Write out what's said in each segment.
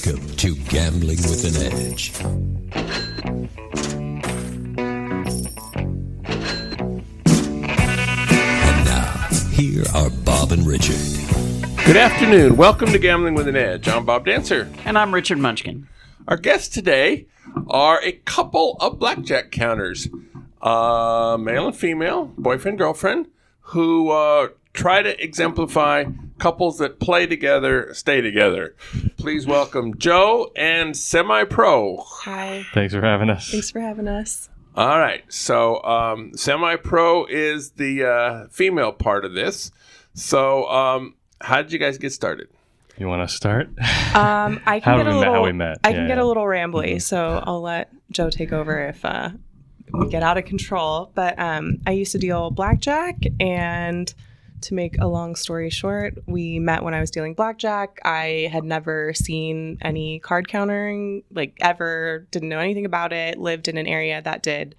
Welcome to Gambling with an Edge. And now, here are Bob and Richard. Good afternoon. Welcome to Gambling with an Edge. I'm Bob Dancer. And I'm Richard Munchkin. Our guests today are a couple of blackjack counters, male and female, boyfriend, girlfriend, who try to exemplify couples that play together, stay together. Please welcome Joe and Semi-Pro. Hi. Thanks for having us. Thanks for having us. All right. So Semi-Pro is the female part of this. So how did you guys get started? You want to start? I can get a little. How we met? I can get a little rambly, so I'll let Joe take over if we get out of control. But I used to deal blackjack, and to make a long story short, we met when I was dealing blackjack. I had never seen any card countering, like ever, didn't know anything about it, lived in an area that did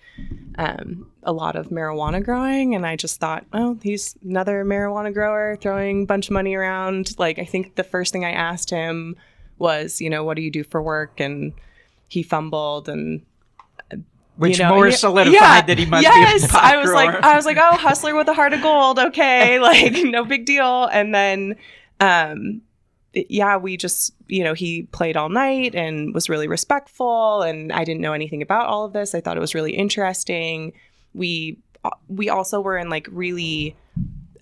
a lot of marijuana growing. And I just thought, oh, he's another marijuana grower throwing a bunch of money around. Like, I think the first thing I asked him was, what do you do for work? And he fumbled and which more solidified that he must be a pot grower. I was like, oh, hustler with a heart of gold. Okay, like no big deal. And then, we just, he played all night and was really respectful. And I didn't know anything about all of this. I thought it was really interesting. We also were in like really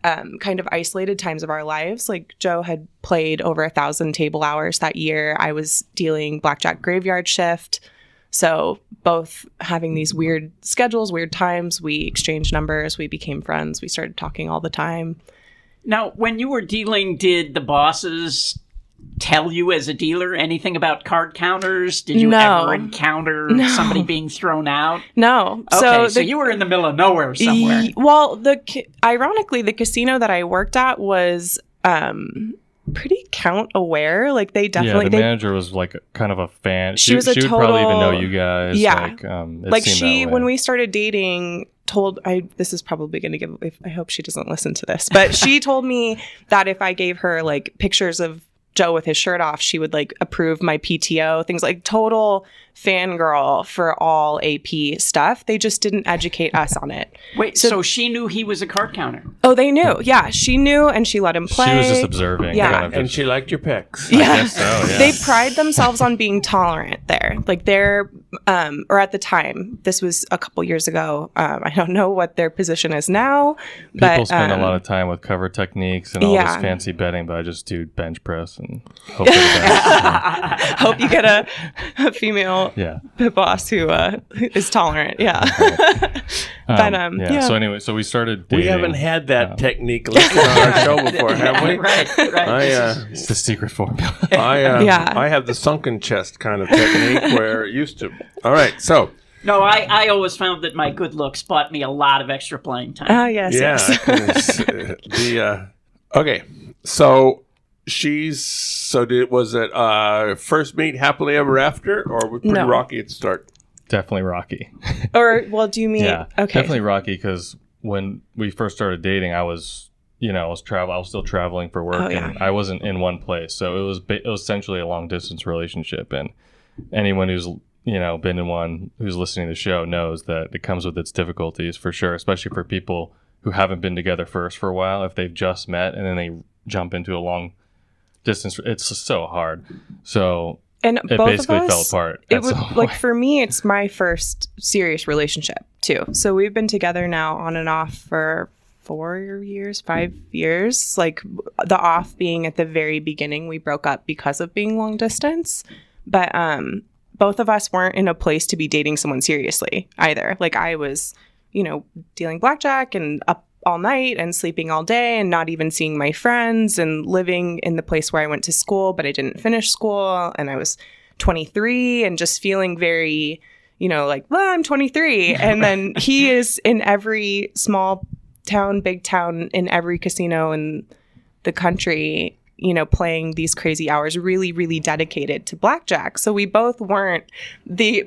kind of isolated times of our lives. Like Joe had played over 1,000 table hours that year. I was dealing blackjack graveyard shift. So both having these weird schedules, weird times, we exchanged numbers, we became friends, we started talking all the time. Now, when you were dealing, did the bosses tell you as a dealer anything about card counters? Did you ever encounter somebody being thrown out? No. Okay, so you were in the middle of nowhere somewhere. Well, ironically, the casino that I worked at was pretty count aware. Like they definitely. Yeah, the manager was like kind of a fan. She was a total. She would probably even know you guys. Yeah. Like she, when we started dating, this is probably going to give. I hope she doesn't listen to this, but she told me that if I gave her like pictures of Joe with his shirt off, she would like approve my PTO, things like total fangirl for all AP stuff. They just didn't educate us on it. Wait, so she knew he was a card counter? Oh, they knew. Yeah, she knew and she let him play. She was just observing. Yeah. And she liked your picks. Yeah. I guess so, yeah. They pride themselves on being tolerant there. Like they're, or at the time, this was a couple years ago. I don't know what their position is now. People spend a lot of time with cover techniques and all this fancy betting, but I just do bench press and hope for the best. Hope you get a female boss who is tolerant. Yeah. So anyway, so we started dating. We haven't had that technique listed on our show before, have we? Right. It's the secret formula. I have the sunken chest kind of technique where it used to. All right, so. No, I always found that my good looks bought me a lot of extra playing time. Yes. Okay, so was it first meet happily ever after, or was it pretty rocky at the start? Definitely rocky. Or, well, do you mean? Yeah, okay. Definitely rocky because when we first started dating, I was still traveling for work, and I wasn't in one place, so it was essentially a long distance relationship. And anyone who's been in one, who's listening to the show, knows that it comes with its difficulties for sure, especially for people who haven't been together first for a while. If they've just met and then they jump into a long distance, it's just so hard. So and it both basically of us, fell apart. It was like, for me, it's my first serious relationship too. So we've been together now on and off for 5 years. Like the off being at the very beginning, we broke up because of being long distance. But both of us weren't in a place to be dating someone seriously either. Like I was, dealing blackjack and up all night and sleeping all day and not even seeing my friends and living in the place where I went to school, but I didn't finish school. And I was 23 and just feeling very, like, well, I'm 23. And then he is in every small town, big town, in every casino in the country, playing these crazy hours, really, really dedicated to blackjack. So we both weren't the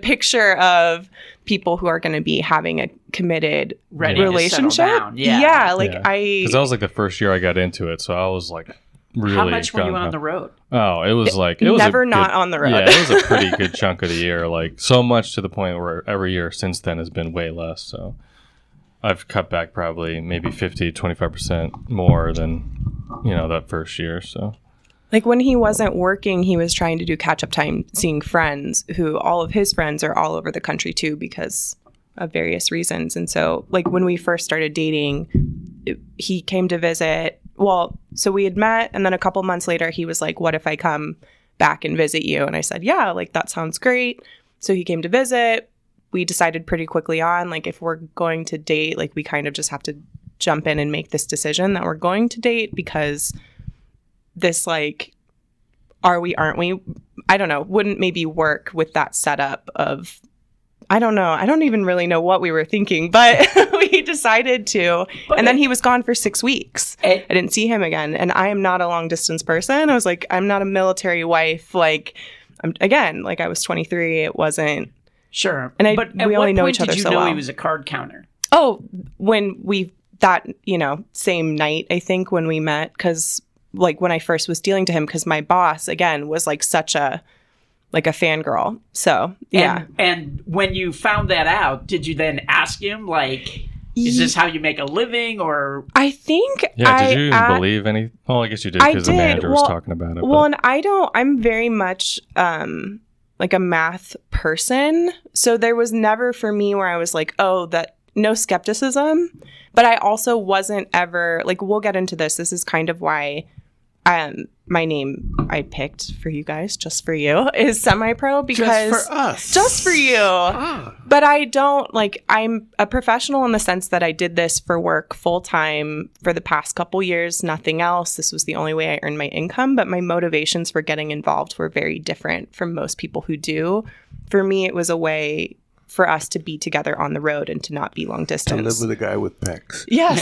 picture of people who are going to be having a committed relationship. Yeah. Because that was like the first year I got into it. So I was like really. How much were you on the road? Oh, it was like never not on the road. Yeah, it was a pretty good chunk of the year. Like so much to the point where every year since then has been way less. So I've cut back probably maybe 50-25% more than that first year. So. Like when he wasn't working, he was trying to do catch-up time seeing friends who all of his friends are all over the country too because of various reasons. And so like when we first started dating, he came to visit. Well, so we had met and then a couple months later he was like, what if I come back and visit you? And I said, yeah, like that sounds great. So he came to visit. We decided pretty quickly on like if we're going to date, like we kind of just have to jump in and make this decision that we're going to date because this like are we aren't we I don't know wouldn't maybe work with that setup of I don't know. I don't even really know what we were thinking, but we decided to. And then he was gone for 6 weeks. I didn't see him again. And I am not a long distance person. I was like, I'm not a military wife. Like, I was 23. It wasn't. Sure. And we only know each other so well. Did you know he was a card counter? Oh, when same night, I think, when we met, because like when I first was dealing to him, because my boss, again, was like such a fangirl. So, yeah. And when you found that out, did you then ask him, like, is this how you make a living? Or I think yeah, did you even believe any? Well, I guess you did because the manager was talking about it. Well, and I'm very much like a math person. So there was never for me where I was like, oh, that no skepticism. But I also wasn't ever, like, we'll get into this. This is kind of why my name I picked for you guys, just for you, is semi-pro because just for us, just for you. But I don't I'm a professional in the sense that I did this for work full time for the past couple years, nothing else. This was the only way I earned my income, but my motivations for getting involved were very different from most people who do. For me, it was a way for us to be together on the road and to not be long distance. To live with a guy with pecs. Yes,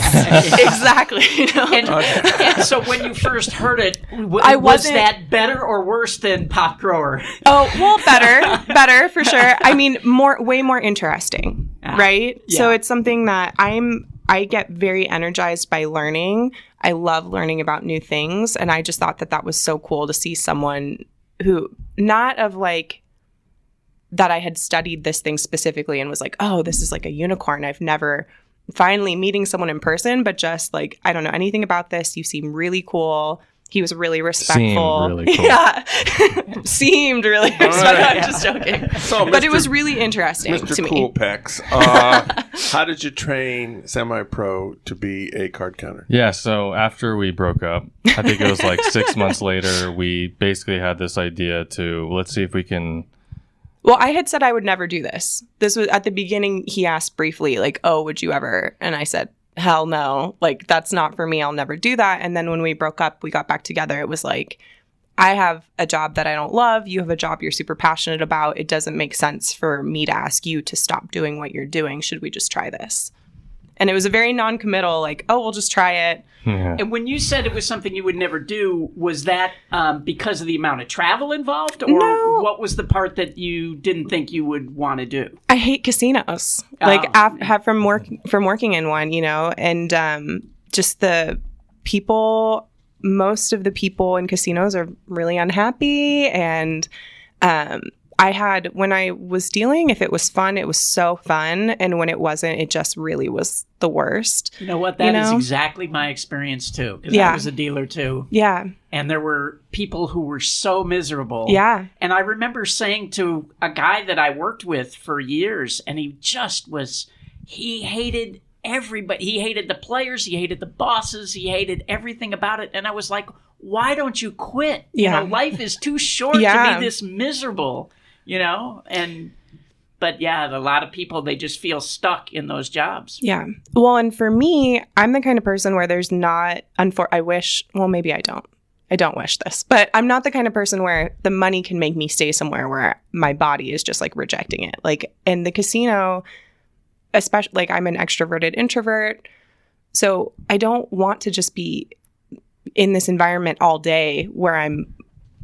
exactly. And so when you first heard it, was that better or worse than Pop Grower? Oh, well, better for sure. I mean, way more interesting, right? Yeah. So it's something that I get very energized by learning. I love learning about new things. And I just thought that was so cool to see someone who, not of like, that I had studied this thing specifically and was like, oh, this is like a unicorn. I've never finally meeting someone in person, but just like, I don't know anything about this. You seem really cool. He was really respectful. Seemed really cool. Yeah. Seemed really respectful. I'm just joking. So, but it was really interesting to me. Mr. Cool Pecs, how did you train semi-pro to be a card counter? Yeah, so after we broke up, I think it was like 6 months later, we basically had this idea to, let's see if we can... Well, I had said I would never do this. This was at the beginning. He asked briefly, like, oh, would you ever? And I said, hell no. Like, that's not for me. I'll never do that. And then when we broke up, we got back together. It was like, I have a job that I don't love. You have a job you're super passionate about. It doesn't make sense for me to ask you to stop doing what you're doing. Should we just try this? And it was a very non-committal, like, oh, we'll just try it. Yeah. And when you said it was something you would never do, was that because of the amount of travel involved? Or no. What was the part that you didn't think you would want to do? I hate casinos. From working in one, and just the people, most of the people in casinos are really unhappy. And when I was dealing, if it was fun, it was so fun. And when it wasn't, it just really was the worst. You know what? That is exactly my experience too. Because I was a dealer too. Yeah. And there were people who were so miserable. Yeah. And I remember saying to a guy that I worked with for years, and he just he hated everybody. He hated the players. He hated the bosses. He hated everything about it. And I was like, why don't you quit? Yeah. Life is too short to be this miserable. But yeah, a lot of people, they just feel stuck in those jobs. Yeah. Well, and for me, I'm the kind of person where there's not, maybe I don't. I don't wish this, but I'm not the kind of person where the money can make me stay somewhere where my body is just like rejecting it. Like in the casino, especially like I'm an extroverted introvert. So I don't want to just be in this environment all day where I'm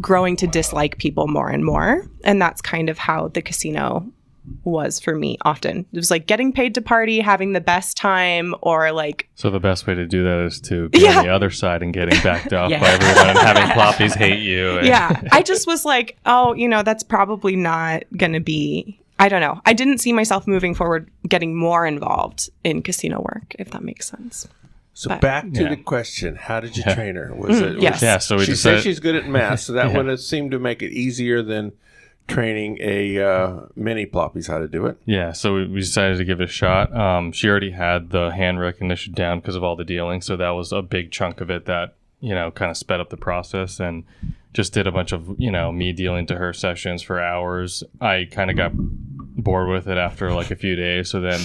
growing to dislike people more and more. And that's kind of how the casino was for me often. It was like getting paid to party, having the best time, or like... So the best way to do that is to be on the other side and getting backed off by everyone and having ploppies hate you. Yeah. I just was like, oh, that's probably not going to be... I don't know. I didn't see myself moving forward, getting more involved in casino work, if that makes sense. So back to the question, how did you train her? Was it? Yes. Yeah, so she said she's good at math, so that would have seemed to make it easier than training a mini ploppies how to do it. Yeah, so we decided to give it a shot. She already had the hand recognition down because of all the dealing, so that was a big chunk of it that, kind of sped up the process, and just did a bunch of, me dealing to her sessions for hours. I kind of got bored with it after like a few days, so then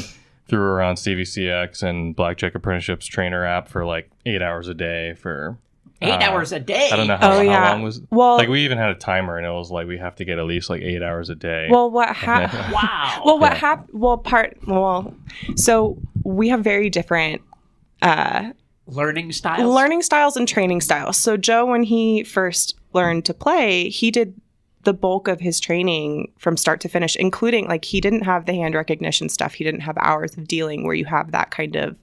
threw her on CVCX and Blackjack Apprenticeship's trainer app for like 8 hours a day for 8 hours a day. I don't know how long was. Well, like we even had a timer, and it was like we have to get at least like 8 hours a day. Well, what happened? Wow. Well, what happened? So we have very different learning styles and training styles. So Joe, when he first learned to play, he did the bulk of his training from start to finish, including like he didn't have the hand recognition stuff. He didn't have hours of dealing where you have that kind of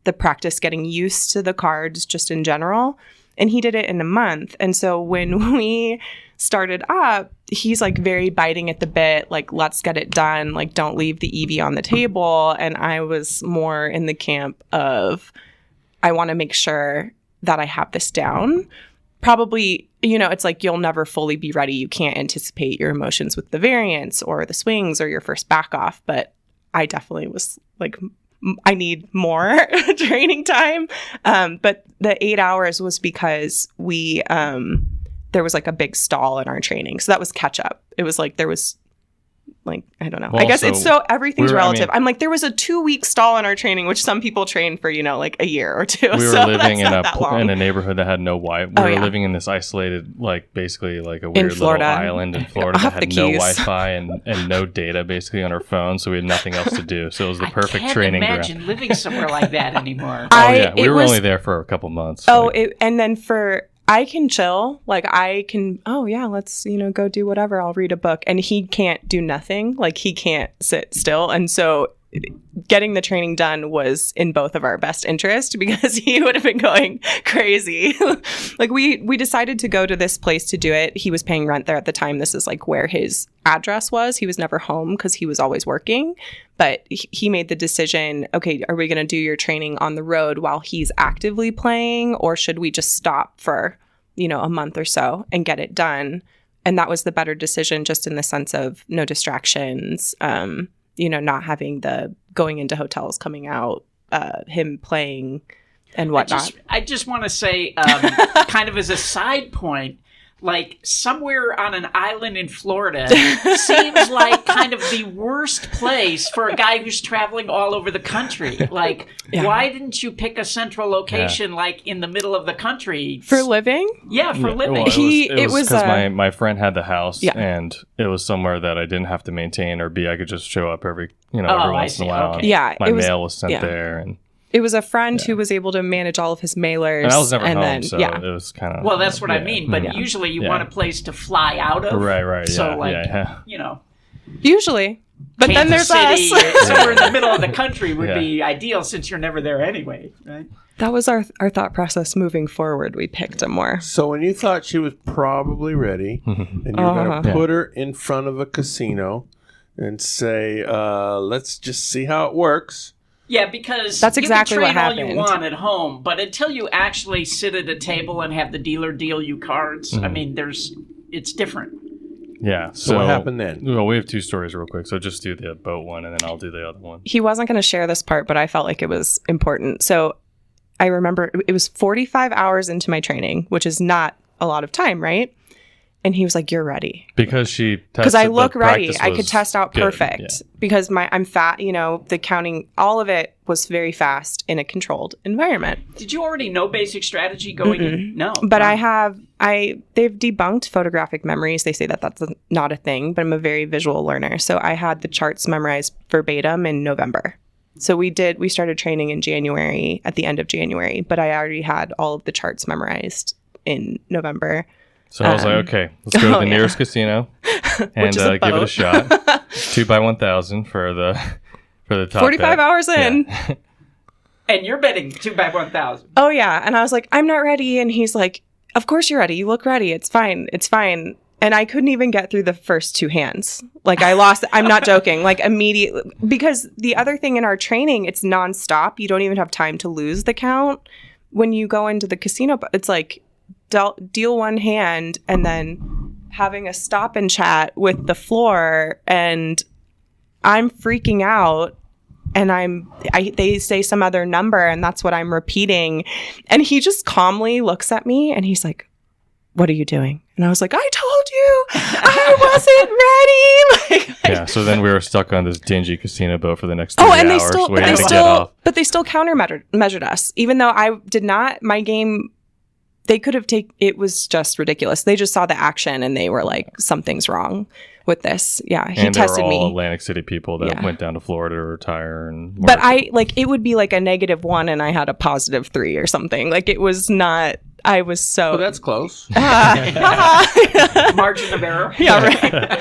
the practice getting used to the cards just in general. And he did it in a month. And so when we started up, he's like very biting at the bit, like, let's get it done. Like, don't leave the EV on the table. And I was more in the camp of, I want to make sure that I have this down. Probably, it's like you'll never fully be ready. You can't anticipate your emotions with the variants or the swings or your first back off. But I definitely was like, I need more training time. But the 8 hours was because there was like a big stall in our training. So that was catch up. It was like there was like, I don't know. Well, I guess it's so everything's relative. I'm like, there was a 2-week stall in our training, which some people train for, like a year or two. We were so living in a neighborhood that had no Wi-Fi. We were living in this isolated, like basically like a weird little island in Florida that had no Wi-Fi and no data basically on our phone. So we had nothing else to do. So it was the perfect training ground. I can't imagine living somewhere like that anymore. We were only there for a couple months. And then I can chill. Like I can, let's, go do whatever. I'll read a book. And he can't do nothing. Like he can't sit still. And so getting the training done was in both of our best interest because he would have been going crazy. Like we decided to go to this place to do it. He was paying rent there at the time. This is like where his address was. He was never home because he was always working. But he made the decision, okay, are we going to do your training on the road while he's actively playing? Or should we just stop for, a month or so and get it done? And that was the better decision just in the sense of no distractions, not having the going into hotels, coming out, him playing and whatnot. I just want to say, kind of as a side point, like somewhere on an island in Florida seems like kind of the worst place for a guy who's traveling all over the country. Like, why didn't you pick a central location like in the middle of the country? For living? Yeah, for living. Well, it was because my friend had the house and it was somewhere that I didn't have to maintain or I could just show up every once in a while. Okay. Yeah. My mail was sent there and... It was a friend who was able to manage all of his mailers. And I was never home, so it was kind of... Well, that's what I mean. But usually you want a place to fly out of. Right. So, Usually. But Kansas then there's City, us. somewhere in the middle of the country would be ideal since you're never there anyway, right? That was our thought process moving forward. We picked a more. So when you thought she was probably ready, and you're going to put her in front of a casino and say, let's just see how it works... Yeah, because that's exactly you can train what all you want at home, but until you actually sit at a table and have the dealer deal you cards, I mean, it's different. Yeah. So what happened then? Well, we have two stories real quick, so just do the boat one, and then I'll do the other one. He wasn't going to share this part, but I felt like it was important. So I remember it was 45 hours into my training, which is not a lot of time, right? And he was like, "You're ready." Because I look ready. I could test out perfect because I'm fat. The counting, all of it was very fast in a controlled environment. Did you already know basic strategy going in? No. But they've debunked photographic memories. They say that that's not a thing, but I'm a very visual learner. So I had the charts memorized verbatim in November. So we started training in January, at the end of January, but I already had all of the charts memorized in November. So I was like, okay, let's go to the nearest casino. and give it a shot. 2 by 1,000 for the top 45 bet. hours in. Yeah. And you're betting 2 by 1,000. Oh, yeah. And I was like, I'm not ready. And he's like, of course you're ready. You look ready. It's fine. It's fine. And I couldn't even get through the first 2 hands. Like, I lost. I'm not joking. Like, immediately. Because the other thing in our training, it's nonstop. You don't even have time to lose the count. When you go into the casino, it's like deal 1 hand and then having a stop and chat with the floor. And I'm freaking out. And they say some other number, and that's what I'm repeating. And he just calmly looks at me, and he's like, "What are you doing?" And I was like, "I told you, I wasn't ready." Yeah. So then we were stuck on this dingy casino boat for the next 3 hours. They still counter-measured us, even though I did not. My game, they could have taken. It was just ridiculous. They just saw the action, and they were like, "Something's wrong with this." Yeah, he and tested all me. Atlantic City people that went down to Florida to retire and work. But it would be like a -1 and I had a +3 or something. Like, it was not. I was so. Well, that's close. Margin of error. Yeah, right.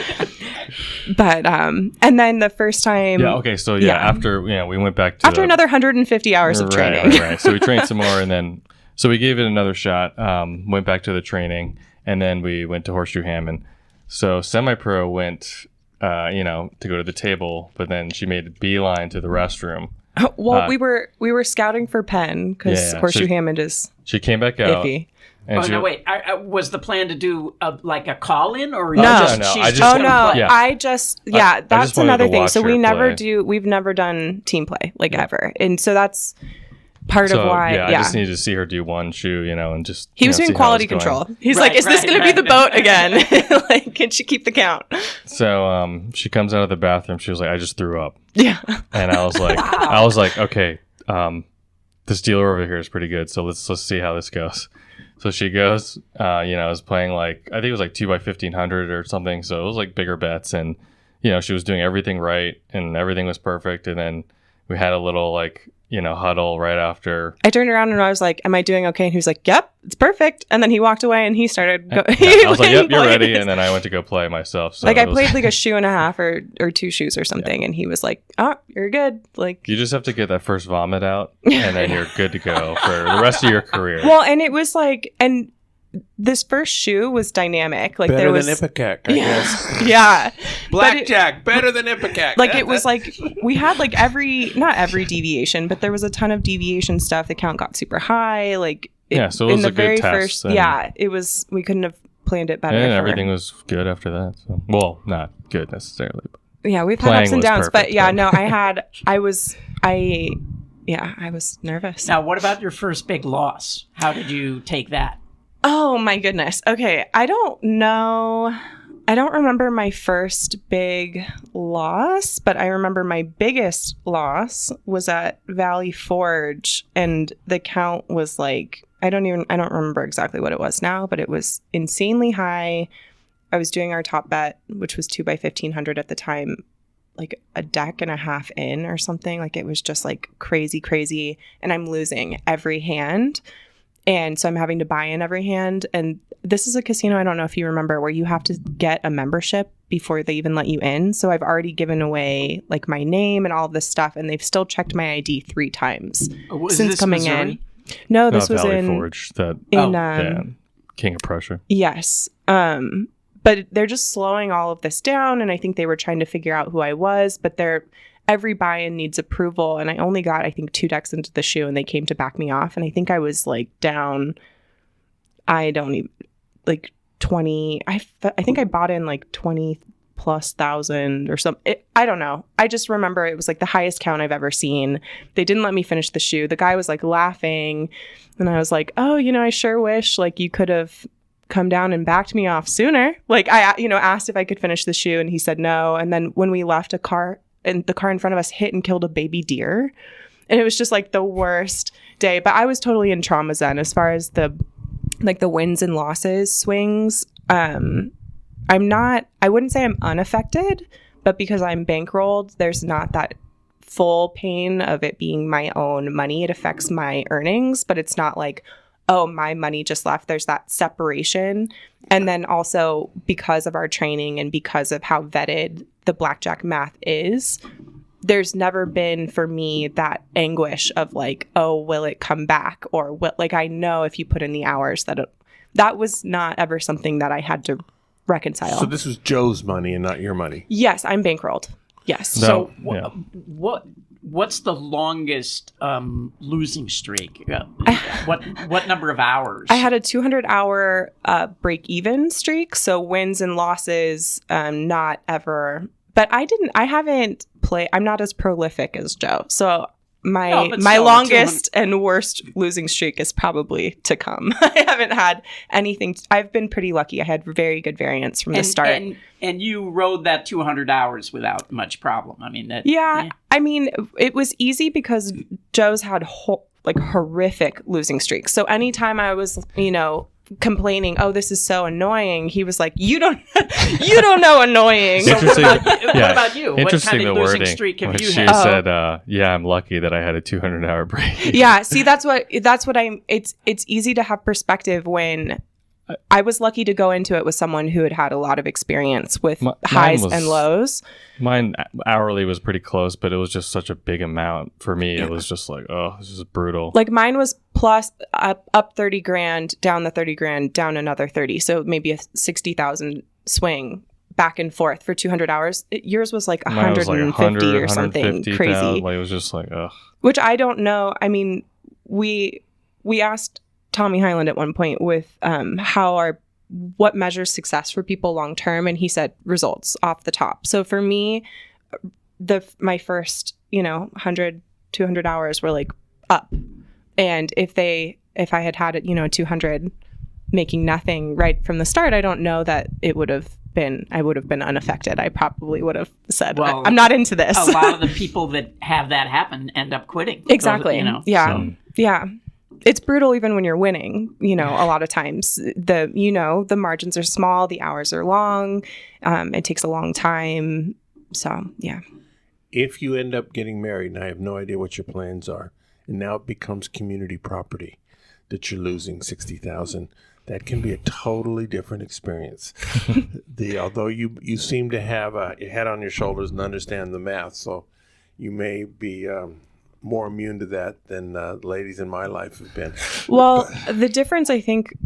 But and then the first time. Yeah. Okay. So after we went back to after another 150 hours of training. Right. So we trained some more, and then we gave it another shot. Went back to the training, and then we went to Horseshoe Hammond. So semi-pro went, to go to the table, but then she made a beeline to the restroom. Well, we were scouting for Penn because Horseshoe Hammond is. She came back out. Iffy. And wait. Was the plan to do a call-in or no? That's that's another thing. So we've never done team play ever, and so that's. Part of why, I just needed to see her do one shoe, and just. He was doing quality control. He's like, "Is this going to be the boat again? Like, can she keep the count?" So, she comes out of the bathroom. She was like, "I just threw up." Yeah. And I was like, "Okay, this dealer over here is pretty good. So let's see how this goes." So she goes, was playing I think it was 2 by 1,500 or something. So it was bigger bets, and she was doing everything right, and everything was perfect. And then we had a little huddle right after. I turned around and I was like, "Am I doing okay?" And he was like, "Yep, it's perfect." And then he walked away and he started going. I was like, "Yep, you're ready." And then I went to go play myself. So I played a shoe and a half or 2 shoes or something, and he was like, "Oh, you're good." You just have to get that first vomit out, and then you're good to go for the rest of your career. Well, and it was and this first shoe was dynamic. Better there was than Ipecac, I guess. Yeah. Blackjack, better than Ipecac. It was we had not every deviation, but there was a ton of deviation stuff. The count got super high. So it was a good test. It was. We couldn't have planned it better. And everything was good after that. So. Well, not good necessarily. But yeah, we've had ups and downs, perfect, I was nervous. Now, what about your first big loss? How did you take that? Oh my goodness. Okay. I don't know. I don't remember my first big loss, but I remember my biggest loss was at Valley Forge, and the count was I don't remember exactly what it was now, but it was insanely high. I was doing our top bet, which was 2 by 1,500 at the time, a deck and a half in or something. It was just crazy. And I'm losing every hand. And so I'm having to buy in every hand. And this is a casino, I don't know if you remember, where you have to get a membership before they even let you in. So I've already given away my name and all of this stuff. And they've still checked my ID 3 times since coming in. No, this was Valley in Forge. King of Prussia. Yes. But they're just slowing all of this down. And I think they were trying to figure out who I was. But every buy-in needs approval, and I only got, I think, 2 decks into the shoe, and they came to back me off, and I think I was down, I don't even, 20, I think I bought in 20,000+ or something. I don't know. I just remember it was the highest count I've ever seen. They didn't let me finish the shoe. The guy was laughing, and I was like, "Oh, I sure wish you could have come down and backed me off sooner." I asked if I could finish the shoe, and he said no. And then when we left, and the car in front of us hit and killed a baby deer. And it was just the worst day. But I was totally in trauma zen as far as the wins and losses swings. I wouldn't say I'm unaffected, but because I'm bankrolled, there's not that full pain of it being my own money. It affects my earnings, but it's not oh, my money just left. There's that separation. And then also because of our training and because of how vetted the blackjack math is, there's never been for me that anguish of like, oh, will it come back? Or what? Like, I know if you put in the hours that was not ever something that I had to reconcile. So this was Joe's money and not your money. Yes, I'm bankrolled. Yes. So yeah. what's the longest losing streak? What number of hours? I had a 200-hour break-even streak, so wins and losses, not ever. But I haven't played. I'm not as prolific as Joe, so my longest and worst losing streak is probably to come. I haven't had anything. I've been pretty lucky. I had very good variance from the start. And you rode that 200 hours without much problem. I mean, I mean, it was easy because Joe's had horrific losing streaks. So anytime I was, complaining, oh, this is so annoying, he was like, you don't know annoying. So what about you? Interesting, what kind of the losing wording streak have when you she had? said, I'm lucky that I had a 200-hour break. Yeah, see, that's what it's easy to have perspective when I was lucky to go into it with someone who had a lot of experience with highs and lows. Mine hourly was pretty close, but it was just such a big amount for me. Yeah. It was just like, oh, this is brutal. Like mine was plus up 30 grand, down the 30 grand, down another 30. So maybe a 60,000 swing back and forth for 200 hours. Yours was like 150 or something crazy. Like, it was just like, ugh. Which I don't know. I mean, we asked Tommy Highland at one point with what measures success for people long term, and he said results off the top. So for me, my first 100 200 hours were like up, and if I had it 200 making nothing right from the start, I don't know that I would have been unaffected. I probably would have said, well, I'm not into this. A lot of the people that have that happen end up quitting. Exactly. Yeah. It's brutal even when you're winning, a lot of times. The margins are small, the hours are long, it takes a long time. So, yeah. If you end up getting married, and I have no idea what your plans are, and now it becomes community property that you're losing $60,000, that can be a totally different experience. Although you seem to have your head on your shoulders and understand the math, so you may be more immune to that than ladies in my life have been. Well, the difference, I think,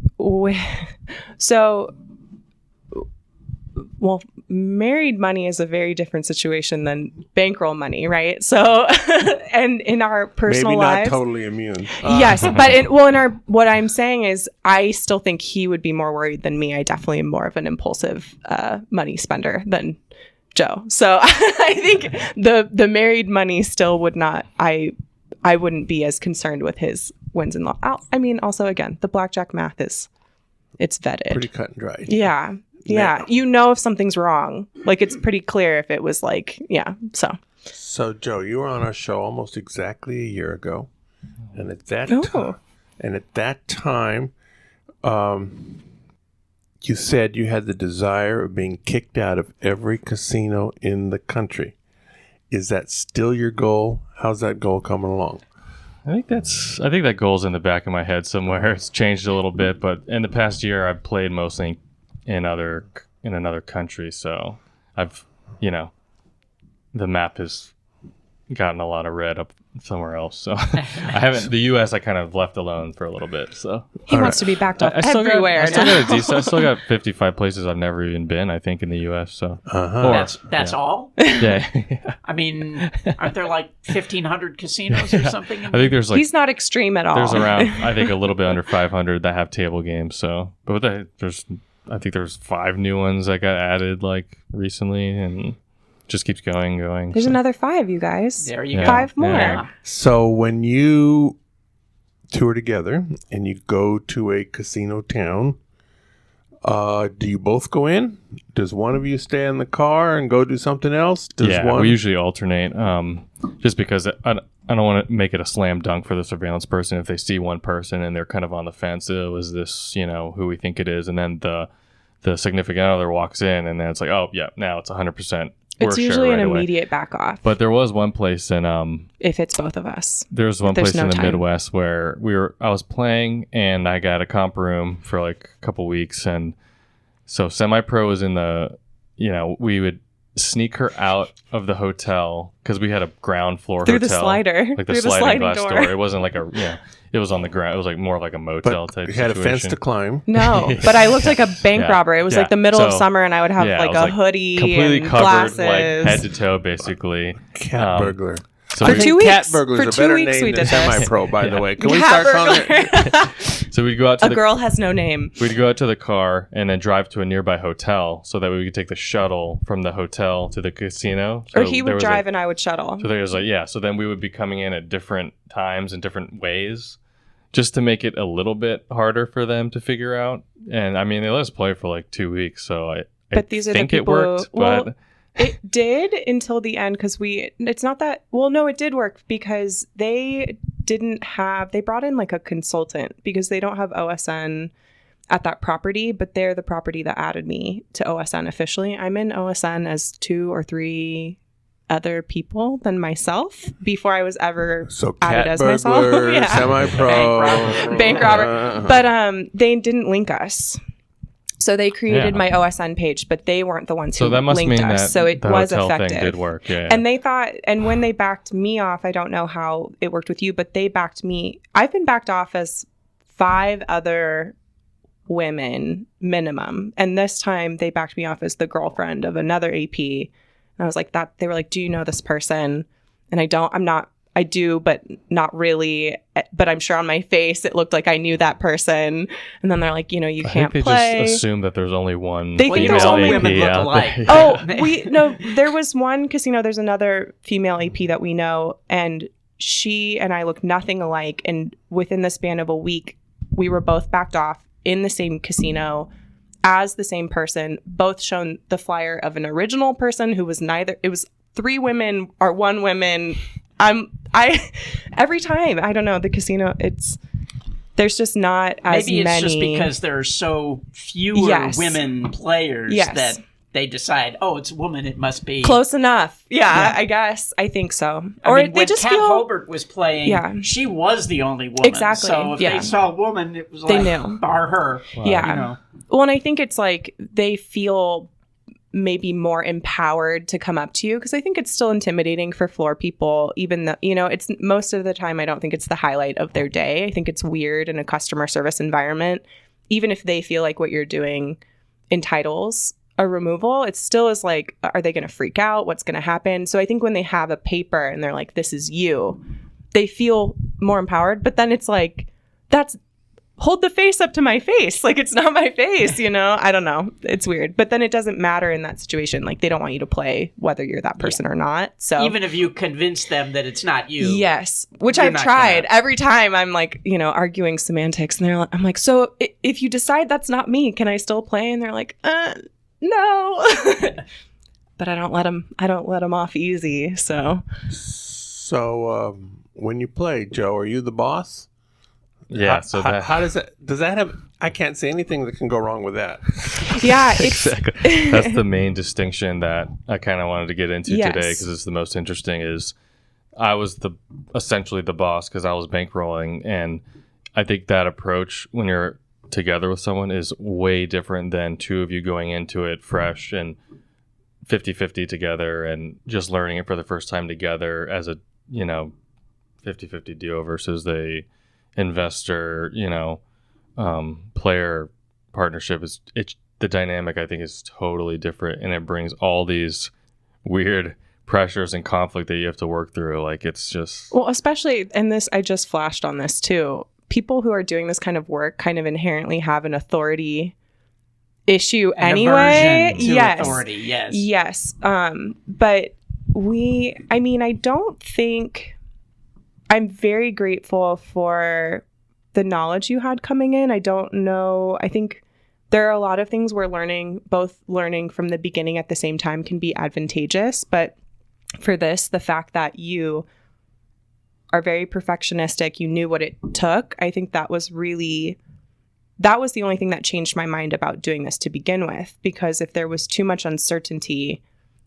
married money is a very different situation than bankroll money, right? So, and in our personal lives, maybe not totally immune. Yes, but what I'm saying is, I still think he would be more worried than me. I definitely am more of an impulsive money spender than Joe. So I think the married money still would not. I wouldn't be as concerned with his wins and losses. I mean, also again, the blackjack math it's vetted, pretty cut and dried. Yeah. Yeah, if something's wrong. Like, it's pretty clear if it was like, yeah, so. So, Joe, you were on our show almost exactly a year ago. And at that time, you said you had the desire of being kicked out of every casino in the country. Is that still your goal? How's that goal coming along? I think that goal's in the back of my head somewhere. It's changed a little bit, but in the past year, I've played mostly in another country, so I've the map has gotten a lot of red up somewhere else, so I haven't. The U.S. I kind of left alone for a little bit, so he wants to be backed up everywhere. I still got 55 places I've never even been, I think, in the U.S. So that's all. Yeah. I mean, aren't there like 1,500 casinos or something? I think there's he's not extreme at all. There's around I think a little bit under 500 that have table games. So, but I think there's 5 new ones that got added like recently, and just keeps going. There's another 5, you guys. There you go. 5 more. Yeah. So when you tour together and you go to a casino town, do you both go in? Does one of you stay in the car and go do something else? We usually alternate. Just because I don't want to make it a slam dunk for the surveillance person. If they see one person and they're kind of on the fence, is this, who we think it is? And then the significant other walks in, and then it's like, oh, yeah, now it's 100% It's usually right an away. immediate back off. But there was one place in if it's both of us. There's one There's place in no the time. Midwest where I was playing and I got a comp room for like a couple weeks, and so semi-pro was in the, we would sneak her out of the hotel because we had a ground floor Through hotel, the slider, like the through sliding the glass door. door. It wasn't like it was on the ground. It was like more like a motel But type. you had a fence situation. to climb. No, but I looked like a bank Yeah. robber. It was Yeah. like the middle of So, summer, and I would have yeah, like I was, a hoodie completely and covered, glasses. like head to toe, basically. Cat burglar. So For we- 2 Cat weeks. burglar's For a 2 better weeks we name than did this. semi-pro, by the way. Can we Cat start calling it? burglar. So we'd go out to A the girl has no name. We'd go out to the car and then drive to a nearby hotel so that we could take the shuttle from the hotel to the casino. So Or he there would was drive and I would shuttle. So there was so then we would be coming in at different times and different ways just to make it a little bit harder for them to figure out. And I mean, they let us play for like 2 weeks. So I But these are the think people. it worked, well, but it did until the end because it's not that. Well, no, it did work because they brought in like a consultant because they don't have OSN at that property, but they're the property that added me to OSN officially. I'm in OSN as 2 or 3 other people than myself before I was ever So added cat as myself. burglar, Yeah. semi-pro. Bank robber. But they didn't link us. So they created Yeah. my OSN page, but they weren't the ones who so that must linked mean us. that So it the was hotel effective. thing did work. Yeah. And they thought, and when they backed me off, I don't know how it worked with you, but they backed me. I've been backed off as 5 other women minimum. And this time they backed me off as the girlfriend of another AP. And I was like, they were like, do you know this person? And I do, but not really. But I'm sure on my face, it looked like I knew that person. And then they're like, you I can't think they play. just assume that there's only one. They think there's only women look out alike. there. Oh, there was one casino. There's another female AP that we know, and she and I look nothing alike. And within the span of a week, we were both backed off in the same casino as the same person, both shown the flyer of an original person who was neither. It was 3 women or 1 woman. Every time, I don't know, the casino, there's just not as Maybe it's many. just because there are so fewer Yes. women players Yes. that they decide, oh, it's a woman, it must be. Close enough. Yeah, Yeah. I guess. I think so. I Or mean, they when just Kat feel... Hobart was playing, Yeah. she was the only woman. Exactly, So if yeah. they saw a woman, it was They like, knew. bar her. Yeah. You know. Well, and I think it's like they feel maybe more empowered to come up to you because I think it's still intimidating for floor people, even though, it's most of the time, I don't think it's the highlight of their day. I think it's weird in a customer service environment. Even if they feel like what you're doing entitles a removal, it still is like, are they going to freak out? What's going to happen? So I think when they have a paper and they're like, this is you, they feel more empowered. But then it's like, hold the face up to my face. Like, it's not my face, I don't know. It's weird. But then it doesn't matter in that situation. Like, they don't want you to play whether you're that person or not. So Even if you convince them that it's not you. yes, which You're I've not tried. gonna- Every time I'm like, arguing semantics. And I'm like, so if you decide that's not me, can I still play? And they're like, no. But I don't let them off easy. So When you play, Joe, are you the boss? Yeah. So How does that have? I can't see anything that can go wrong with that. yeah, it's exactly. That's the main distinction that I kind of wanted to get into Yes. today because it's the most interesting. Is I was essentially the boss because I was bankrolling, and I think that approach when you're together with someone is way different than 2 of you going into it fresh and 50-50 together and just learning it for the first time together as a 50-50 deal versus the investor player partnership. It's the dynamic I think is totally different, and it brings all these weird pressures and conflict that you have to work through. Like, it's just well, especially in this, I just flashed on this too. People who are doing this kind of work kind of inherently have an authority issue An anyway. aversion to Yes. authority, yes. Yes. But I don't think I'm very grateful for the knowledge you had coming in. I don't know. I think there are a lot of things we're learning, both learning from the beginning at the same time can be advantageous. But for this, the fact that you are very perfectionistic, you knew what it took. I think that was the only thing that changed my mind about doing this to begin with, because if there was too much uncertainty,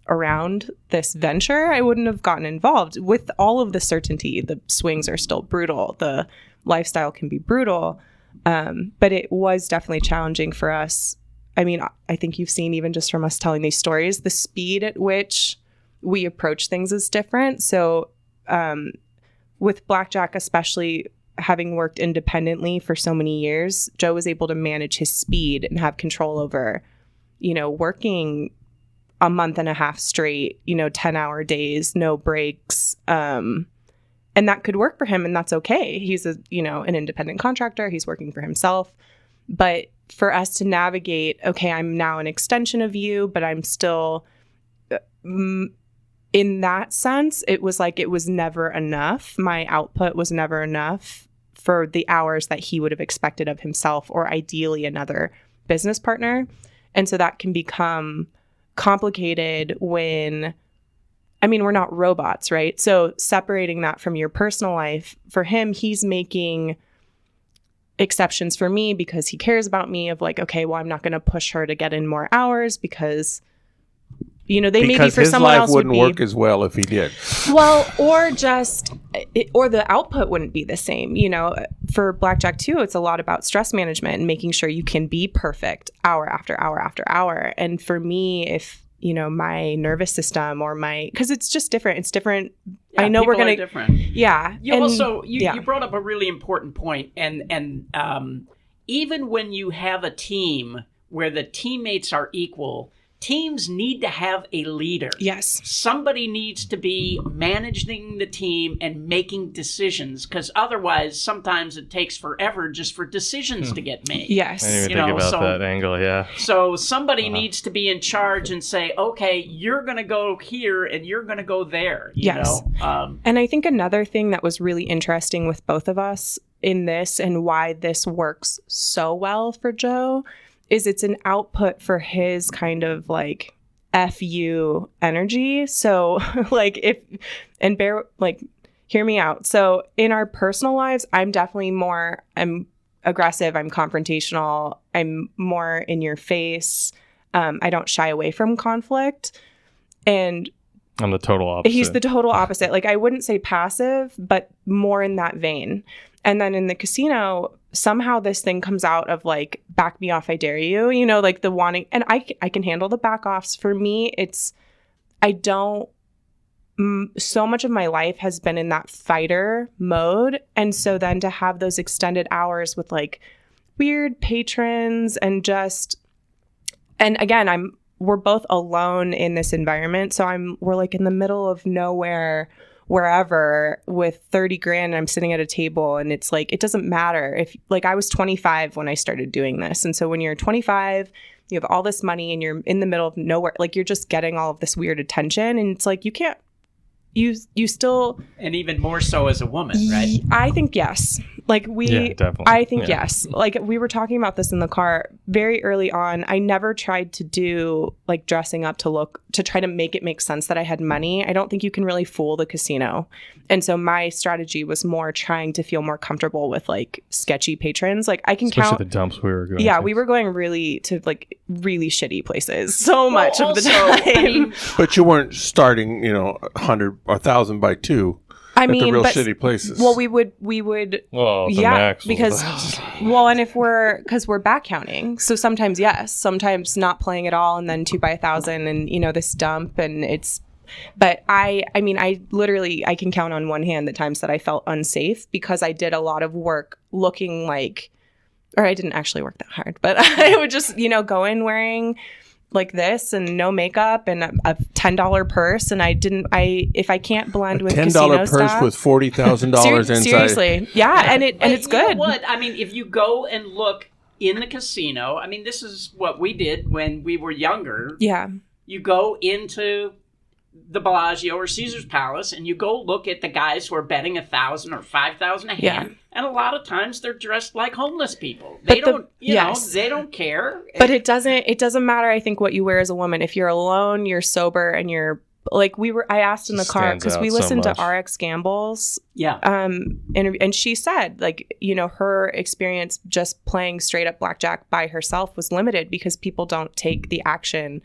around this venture, I wouldn't have gotten involved with all of the certainty. The swings are still brutal. The lifestyle can be brutal. But it was definitely challenging for us. I mean, I think you've seen even just from us telling these stories, the speed at which we approach things is different. So with blackjack, especially having worked independently for so many years, Joe was able to manage his speed and have control over, working a month and a half straight, 10-hour days, no breaks. And that could work for him, and that's okay. He's an independent contractor. He's working for himself. But for us to navigate, okay, I'm now an extension of you, but I'm still, in that sense, it was like it was never enough. My output was never enough for the hours that he would have expected of himself, or ideally another business partner. And so that can become complicated when, we're not robots, right? So separating that from your personal life, for him, he's making exceptions for me because he cares about me, of like, okay, well, I'm not going to push her to get in more hours because, they maybe for someone else would be. His life wouldn't work as well if he did. Well, or the output wouldn't be the same. For blackjack too, it's a lot about stress management and making sure you can be perfect hour after hour after hour. And for me, if my nervous system or because it's just different. It's different. Yeah, I know we're going to different. Yeah. You brought up a really important point. And even when you have a team where the teammates are equal, teams need to have a leader. Yes. Somebody needs to be managing the team and making decisions, because otherwise sometimes it takes forever just for decisions to get made. Yes. I didn't even think about that angle, yeah. So somebody needs to be in charge and say, okay, you're going to go here and you're going to go there. Yes. And I think another thing that was really interesting with both of us in this, and why this works so well for Joe, is it's an output for his kind of like FU energy. So hear me out. So in our personal lives, I'm aggressive. I'm confrontational. I'm more in your face. I don't shy away from conflict. And I'm the total opposite. He's the total opposite. Like, I wouldn't say passive, but more in that vein. And then in the casino, somehow this thing comes out of like, back me off, I dare you, like the wanting, and I can handle the back offs. For me, so much of my life has been in that fighter mode. And so then to have those extended hours with like weird patrons and again, we're both alone in this environment. So we're like in the middle of nowhere, wherever, with 30 grand, and I'm sitting at a table, and it's like, it doesn't matter if, like, I was 25 when I started doing this. And so when you're 25, you have all this money and you're in the middle of nowhere, like, you're just getting all of this weird attention, and it's like, you can't, you still. And even more so as a woman, right? I think yes. Like definitely. I think yes. Like, we were talking about this in the car very early on. I never tried to do like dressing up to try to make it make sense that I had money. I don't think you can really fool the casino. And so my strategy was more trying to feel more comfortable with like sketchy patrons. Like, I can Especially the dumps we were going Yeah, to. we were going really shitty places so much of the time. But you weren't starting, 100 or 1,000 by 2. The real shitty places. Well, we would. Well, the max because and because we're back counting, so sometimes yes, sometimes not playing at all, and then 2 by 1,000, and this dump, and it's. But I literally can count on one hand the times that I felt unsafe because I did a lot of work looking like, or I didn't actually work that hard, but I would just go in wearing like this and no makeup and a $10 purse, and if I can't blend with casino $10 purse staff, with $40,000 inside. Seriously, yeah, and it's good. You know what? I mean, if you go and look in the casino, I mean, this is what we did when we were younger. Yeah, you go into the Bellagio or Caesar's Palace, and you go look at the guys who are betting 1,000 or 5,000 a hand. Yeah. And a lot of times they're dressed like homeless people. They don't care. But it doesn't matter, I think, what you wear as a woman. If you're alone, you're sober, and you're like, I asked in the car because we listened to RX Gamble's interview, and she said, like, her experience just playing straight up blackjack by herself was limited because people don't take the action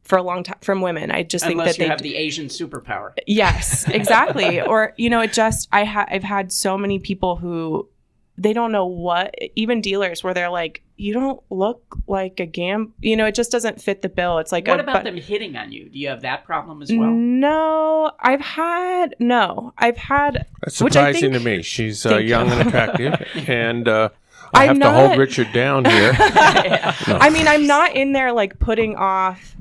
for a long time from women. I just think Unless that you have the Asian superpower. Yes, exactly. Or, it just, I've had so many people who, they don't know what, even dealers where they're like, you don't look like a it just doesn't fit the bill. It's like, what about them hitting on you? Do you have that problem as well? No, I've had, That's which I surprising think, to me. She's young and attractive, and I I'm have to not- hold Richard down here. No. I mean, I'm not in there like putting off.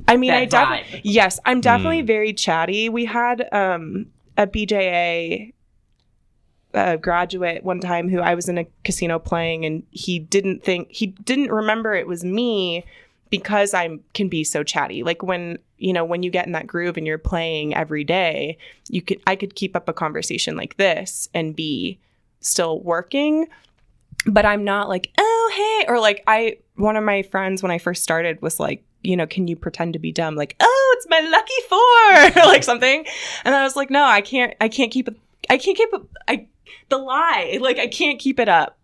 I mean, That vibe. yes, I'm definitely very chatty. We had a BJA graduate one time who I was in a casino playing, and he didn't remember it was me because I can be so chatty. Like when you get in that groove and you're playing every day, I could keep up a conversation like this and be still working. But I'm not like, oh, hey, or like one of my friends when I first started was like, can you pretend to be dumb? Like, oh, it's my lucky 4 or like something. And I was like, no, I can't keep the lie. Like, I can't keep it up.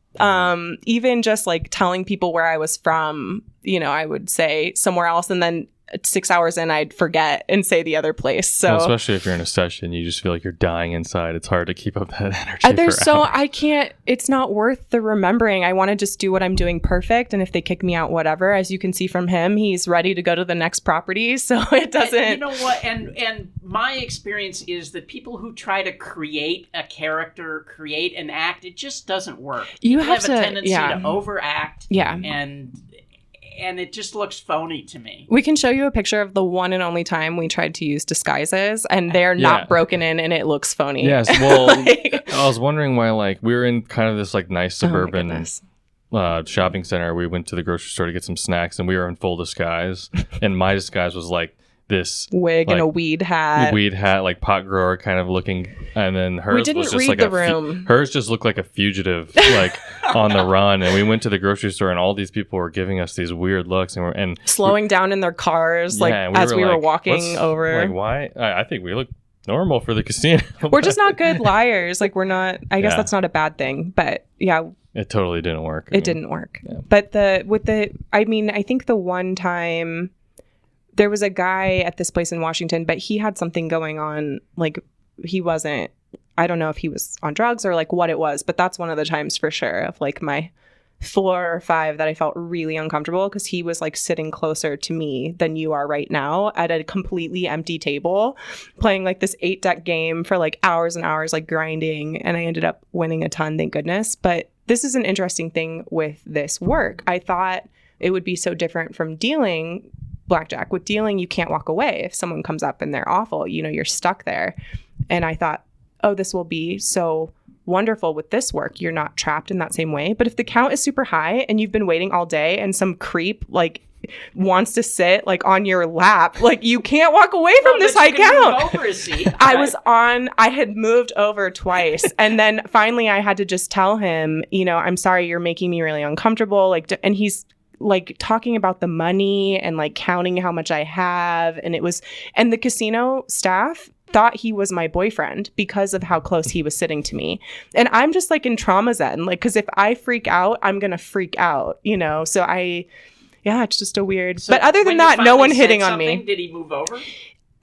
Even just like telling people where I was from, I would say somewhere else, and then 6 hours in, I'd forget and say the other place. So well, especially if you're in a session, you just feel like you're dying inside. It's hard to keep up that energy. I can't, it's not worth the remembering. I want to just do what I'm doing perfect. And if they kick me out, whatever. As you can see from him, he's ready to go to the next property. So it doesn't. And you know what? And my experience is that people who try to create a character, create an act, it just doesn't work. You People have a tendency to overact. Yeah. And it just looks phony to me. We can show you a picture of the one and only time we tried to use disguises, and they're not broken in, and it looks phony. Yes, well, I was wondering why, like, we were in kind of this, like, nice suburban shopping center. We went to the grocery store to get some snacks, and we were in full disguise, and my disguise was, like, this wig and a weed hat, like pot grower kind of looking, and then hers we didn't was just read like the room. Hers just looked like a fugitive, like on the run. And we went to the grocery store, and all these people were giving us these weird looks, and slowing down in their cars, like as we were walking over. Like, why? I think we look normal for the casino. We're just not good liars. Like, we're not. I guess that's not a bad thing, but yeah. It totally didn't work. It didn't work. Yeah. But I think the one time. There was a guy at this place in Washington, but he had something going on. Like, I don't know if he was on drugs or like what it was, but that's one of the times for sure of like my 4 or 5 that I felt really uncomfortable, because he was like sitting closer to me than you are right now at a completely empty table playing like this 8-deck game for like hours and hours, like grinding. And I ended up winning a ton, thank goodness. But this is an interesting thing with this work. I thought it would be so different from dealing blackjack. With dealing, you can't walk away. If someone comes up and they're awful, you're stuck there. And I thought, oh, this will be so wonderful with this work. You're not trapped in that same way. But if the count is super high and you've been waiting all day and some creep like wants to sit like on your lap, like you can't walk away from this high count. Move over a seat, I had moved over twice, and then finally I had to just tell him, I'm sorry, you're making me really uncomfortable. And he's like talking about the money and like counting how much I have. And the casino staff thought he was my boyfriend because of how close he was sitting to me. And I'm just like in trauma zen, like, because if I freak out, I'm going to freak out, So it's just a weird, but other than that, no one hitting on me. Did he move over?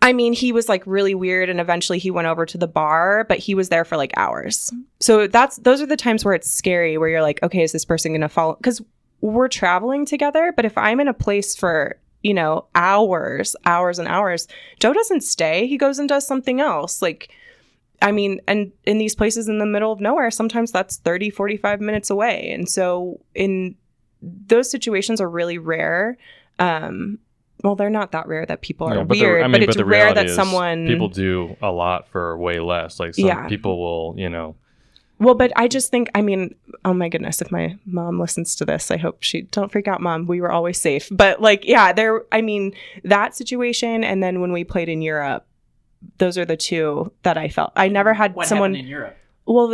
I mean, he was like really weird, and eventually he went over to the bar, but he was there for like hours. So those are the times where it's scary, where you're like, okay, is this person going to follow? Because we're traveling together, but if I'm in a place for, hours and hours, Joe doesn't stay. He goes and does something else. Like, I mean, and in these places in the middle of nowhere, sometimes that's 30, 45 minutes away. And so in those situations are really rare. Well, they're not that rare that people are weird, but it's rare that people do a lot for way less. Like some people will, Well, but I just think, oh my goodness, if my mom listens to this, I hope don't freak out, Mom. We were always safe. But like, that situation. And then when we played in Europe, those are the two that I felt. I never had someone in Europe. Well,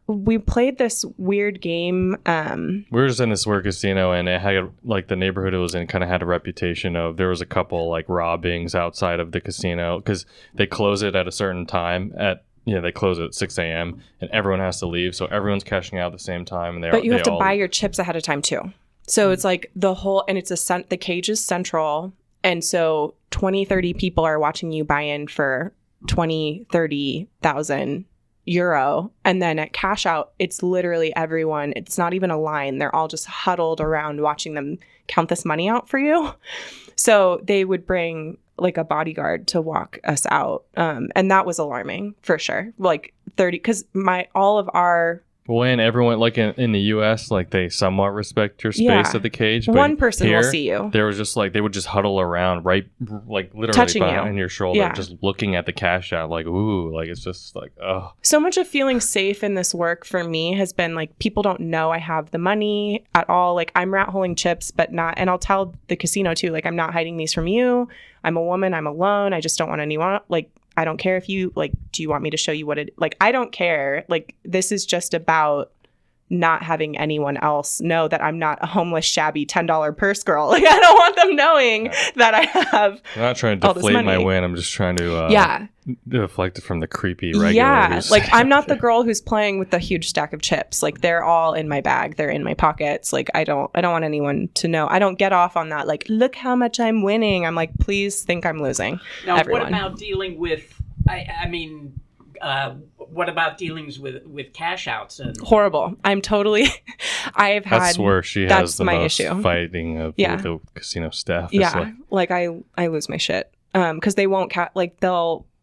we played this weird game. We were just in this weird casino, and it had like the neighborhood it was in kind of had a reputation of, there was a couple like robbings outside of the casino because they close it at a certain time they close at 6 a.m. and everyone has to leave. So everyone's cashing out at the same time. But you have to buy your chips ahead of time too. So it's like the cage is central, And so 20, 30 people are watching you buy in for 20, 30,000 euro. And then at cash out, it's literally everyone. It's not even a line. They're all just huddled around watching them count this money out for you. So they would bring like a bodyguard to walk us out. And that was alarming for sure. Like 30, because all of our... When everyone, like in the U.S., like they somewhat respect your space at the cage. But one person will see you. There was just like, they would just huddle around right, like literally touching behind your shoulder, Yeah. just looking at the cash out like, ooh, like it's just like, oh. So much of feeling safe in this work for me has been like, people don't know I have the money at all. Like I'm rat holing chips, but not, and I'll tell the casino too, like I'm not hiding these from you. I'm a woman, I'm alone. I just don't want anyone, like, I don't care if you, like, do you want me to show you what it, like, I don't care. Like, this is just about not having anyone else know that I'm not a homeless, shabby $10 purse girl. Like, I don't want them knowing that I have I'm not trying to deflate my win. I'm just trying to deflect it from the creepy regular. Yeah, like, I'm not the girl who's playing with the huge stack of chips. Like, they're all in my bag. They're in my pockets. Like, I don't want anyone to know. I don't get off on that. Like, look how much I'm winning. I'm like, please think I'm losing. Now, everyone. What about dealing with, what about dealings with cash outs? Horrible. I'm totally, I've had, that's where she has the most issue. fighting of the casino staff. It's Yeah. Like I lose my shit. Cause they won't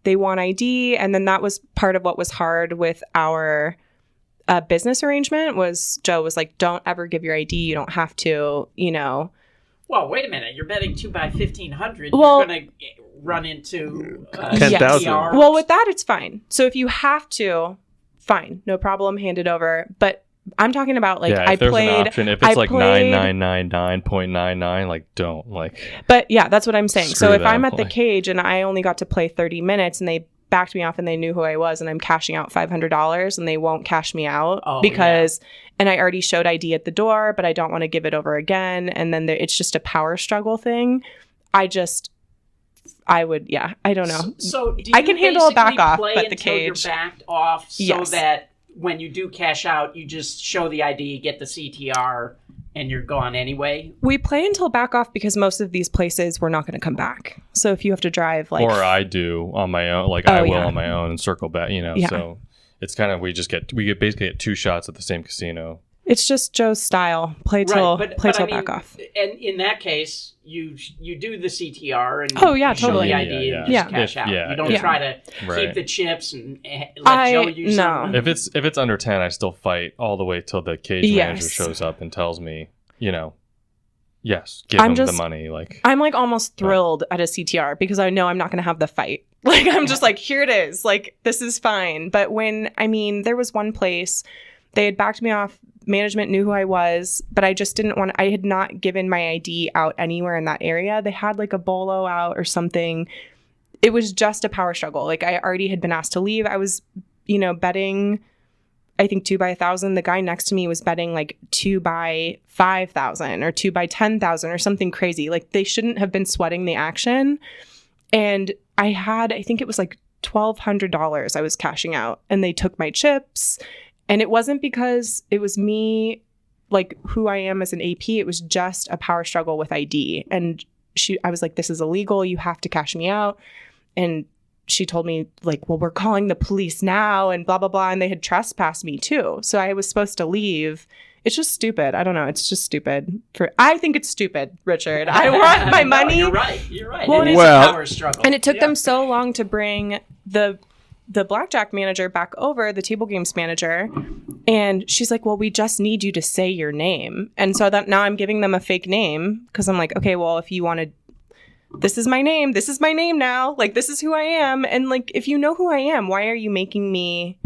they want ID. And then that was part of what was hard with our business arrangement was Joe was like, don't ever give your ID. You don't have to, you know. Well, wait a minute. You're betting 2 by 1,500. Well, you're going to run into 10,000. Well, with that, it's fine. So if you have to, fine, no problem, hand it over. But I'm talking about like if there's an option, if it's like 9999.99, like don't like. But yeah, that's what I'm saying. So if I'm at the like cage and I only got to play 30 minutes and they backed me off and they knew who I was and I'm cashing out $500 and they won't cash me out because and I already showed ID at the door, but I don't want to give it over again. And then it's just a power struggle thing. I don't know. So do you I can handle a back off, play but the until cage. You're backed off so Yes. that when you do cash out, you just show the ID, get the CTR, and you're gone anyway? We play until back off because most of these places we're not going to come back. So if you have to drive like... Or I do on my own, like I will on my own and circle back, you know. Yeah. So it's kind of, we basically get 2 shots at the same casino. It's just Joe's style. Play till back off. And in that case, you do the CTR and show totally. the ID and just cash out. You don't try to keep the chips and let Joe use them. If it's under 10, I still fight all the way till the cage manager shows up and tells me, you know, yes, give him the money. Like I'm like almost thrilled at a CTR because I know I'm not going to have the fight. Like I'm just like, here it is. Like this is fine. But there was one place they had backed me off. Management knew who I was, but I just I had not given my ID out anywhere in that area. They had like a bolo out or something. It was just a power struggle. Like I already had been asked to leave. I was, betting, I think 2 by 1,000. The guy next to me was betting like 2 by 5,000 or 2 by 10,000 or something crazy. Like they shouldn't have been sweating the action. And I think it was like $1,200 I was cashing out and they took my chips. And it wasn't because it was me, like who I am as an AP. It was just a power struggle with ID. And I was like, this is illegal. You have to cash me out. And she told me like, well, we're calling the police now and blah, blah, blah. And they had trespassed me too. So I was supposed to leave. It's just stupid. I don't know. It's just stupid. I think it's stupid, Richard. I want my money. You're right. Well, it is a power struggle. And it took them so long to bring the blackjack manager back over, the table games manager. And she's like, well, we just need you to say your name. And so that now I'm giving them a fake name because I'm like, okay, well, if you want to, this is my name now. Like, this is who I am. And like, if you know who I am, why are you making me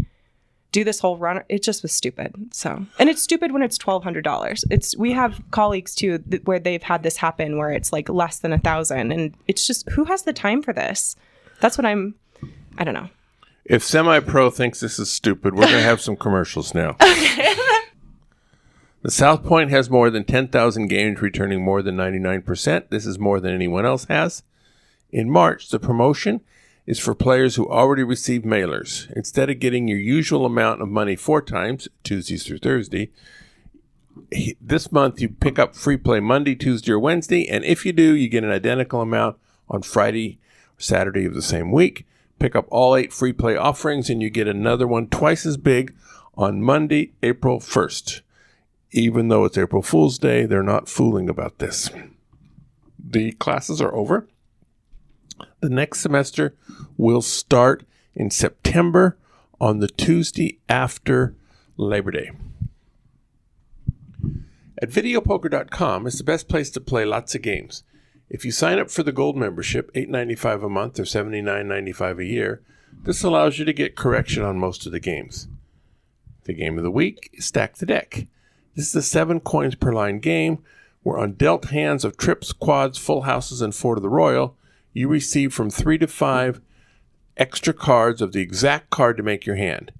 do this whole run? It just was stupid. So, and it's stupid when it's $1,200. We have colleagues too, where they've had this happen where it's like less than 1,000. And it's just, who has the time for this? That's what I don't know. If Semi-Pro thinks this is stupid, we're going to have some commercials now. Okay. The South Point has more than 10,000 games returning more than 99%. This is more than anyone else has. In March, the promotion is for players who already received mailers. Instead of getting your usual amount of money 4 times, Tuesdays through Thursday, This month, you pick up free play Monday, Tuesday, or Wednesday, and if you do, you get an identical amount on Friday or Saturday of the same week. Pick up all 8 free play offerings, and you get another one twice as big on Monday, April 1st. Even though it's April Fool's Day, they're not fooling about this. The classes are over. The next semester will start in September on the Tuesday after Labor Day. At videopoker.com is the best place to play lots of games. If you sign up for the gold membership, $8.95 a month or $79.95 a year, this allows you to get correction on most of the games. The game of the week is Stack the Deck. This is a 7 coins per line game where on dealt hands of trips, quads, full houses, and 4 to the royal, you receive from 3 to 5 extra cards of the exact card to make your hand.